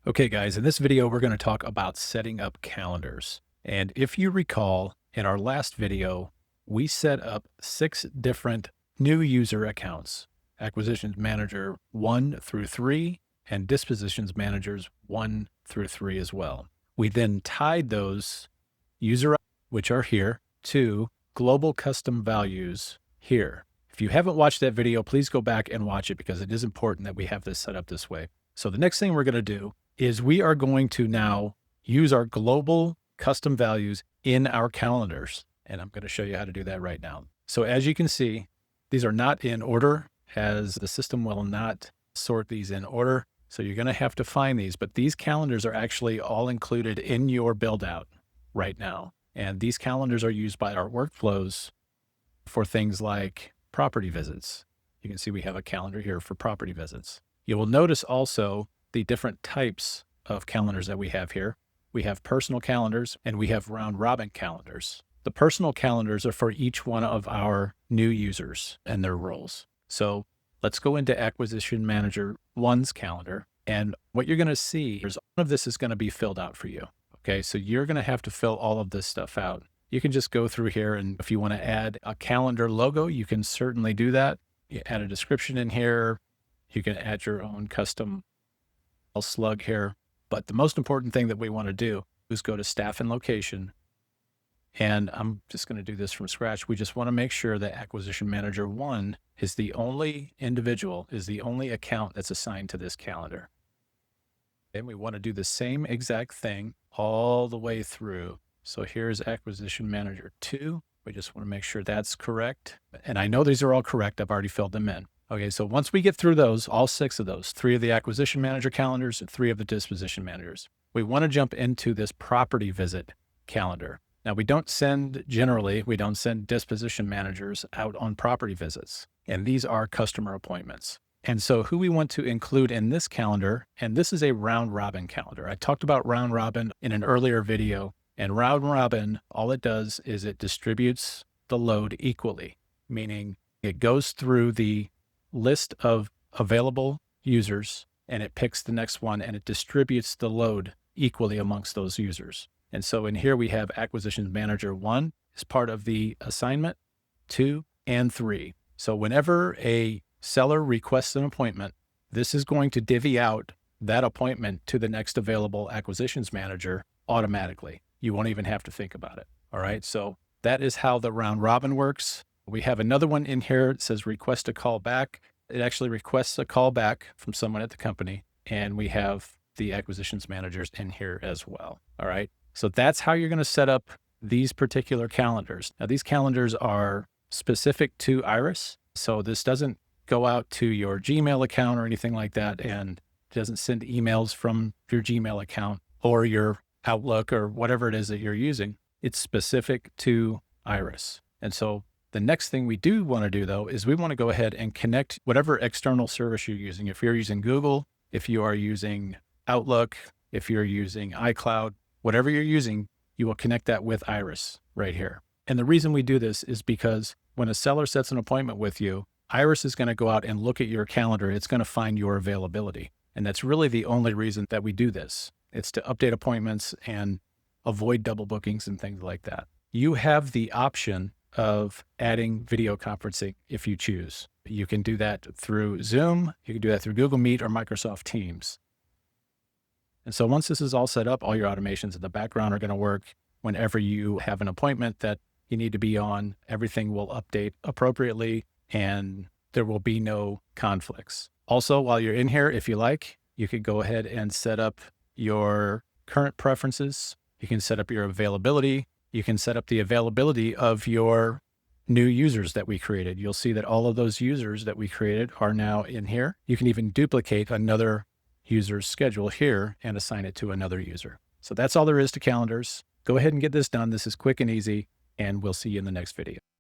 Okay, guys, in this video, we're going to talk about setting up calendars. And if you recall, in our last video, we set up 6 different new user accounts, Acquisitions Manager 1 through 3, and Dispositions Managers 1 through 3 as well. We then tied those user, which are here, to global custom values here. If you haven't watched that video, please go back and watch it because it is important that we have this set up this way. So the next thing we're going to do is we are going to now use our global custom values in our calendars. And I'm going to show you how to do that right now. So as you can see, these are not in order, as the system will not sort these in order. So you're going to have to find these, but these calendars are actually all included in your build out right now. And these calendars are used by our workflows for things like property visits. You can see we have a calendar here for property visits. You will notice also the different types of calendars that we have here. We have personal calendars and we have round robin calendars. The personal calendars are for each one of our new users and their roles. So let's go into Acquisition Manager 1's calendar. And what you're going to see is all of this is going to be filled out for you. Okay, so you're going to have to fill all of this stuff out. You can just go through here, and if you want to add a calendar logo, you can certainly do that. You add a description in here. You can add your own custom slug here. But the most important thing that we want to do is go to Staff and Location. And I'm just going to do this from scratch. We just want to make sure that Acquisition Manager 1 is the only individual, is the only account that's assigned to this calendar. And we want to do the same exact thing all the way through. So here's Acquisition Manager 2. We just want to make sure that's correct. And I know these are all correct. I've already filled them in. Okay, so once we get through those, all 6 of those, 3 of the Acquisition Manager calendars and 3 of the Disposition Managers, we want to jump into this property visit calendar. Now, we don't send Disposition Managers out on property visits, and these are customer appointments. And so who we want to include in this calendar, and this is a round robin calendar. I talked about round robin in an earlier video, and round robin, all it does is it distributes the load equally, meaning it goes through the list of available users and it picks the next one and it distributes the load equally amongst those users. And so in here we have Acquisitions Manager 1 is part of the assignment, 2 and 3. So whenever a seller requests an appointment, this is going to divvy out that appointment to the next available Acquisitions Manager automatically. You won't even have to think about it. All right. So that is how the round robin works. We have another one in here. It says request a call back. It actually requests a call back from someone at the company. And we have the acquisitions managers in here as well. All right. So that's how you're going to set up these particular calendars. Now, these calendars are specific to Iris. So this doesn't go out to your Gmail account or anything like that. And it doesn't send emails from your Gmail account or your Outlook or whatever it is that you're using. It's specific to Iris. And so the next thing we do want to do, though, is we want to go ahead and connect whatever external service you're using. If you're using Google, if you are using Outlook, if you're using iCloud, whatever you're using, you will connect that with Iris right here. And the reason we do this is because when a seller sets an appointment with you, Iris is going to go out and look at your calendar. It's going to find your availability. And that's really the only reason that we do this. It's to update appointments and avoid double bookings and things like that. You have the option of adding video conferencing if you choose. You can do that through Zoom. You can do that through Google Meet or Microsoft Teams. And so once this is all set up, all your automations in the background are going to work. Whenever you have an appointment that you need to be on, everything will update appropriately and there will be no conflicts. Also, while you're in here, if you like, you could go ahead and set up your current preferences. You can set up your availability. You can set up the availability of your new users that we created. You'll see that all of those users that we created are now in here. You can even duplicate another user's schedule here and assign it to another user. So that's all there is to calendars. Go ahead and get this done. This is quick and easy, and we'll see you in the next video.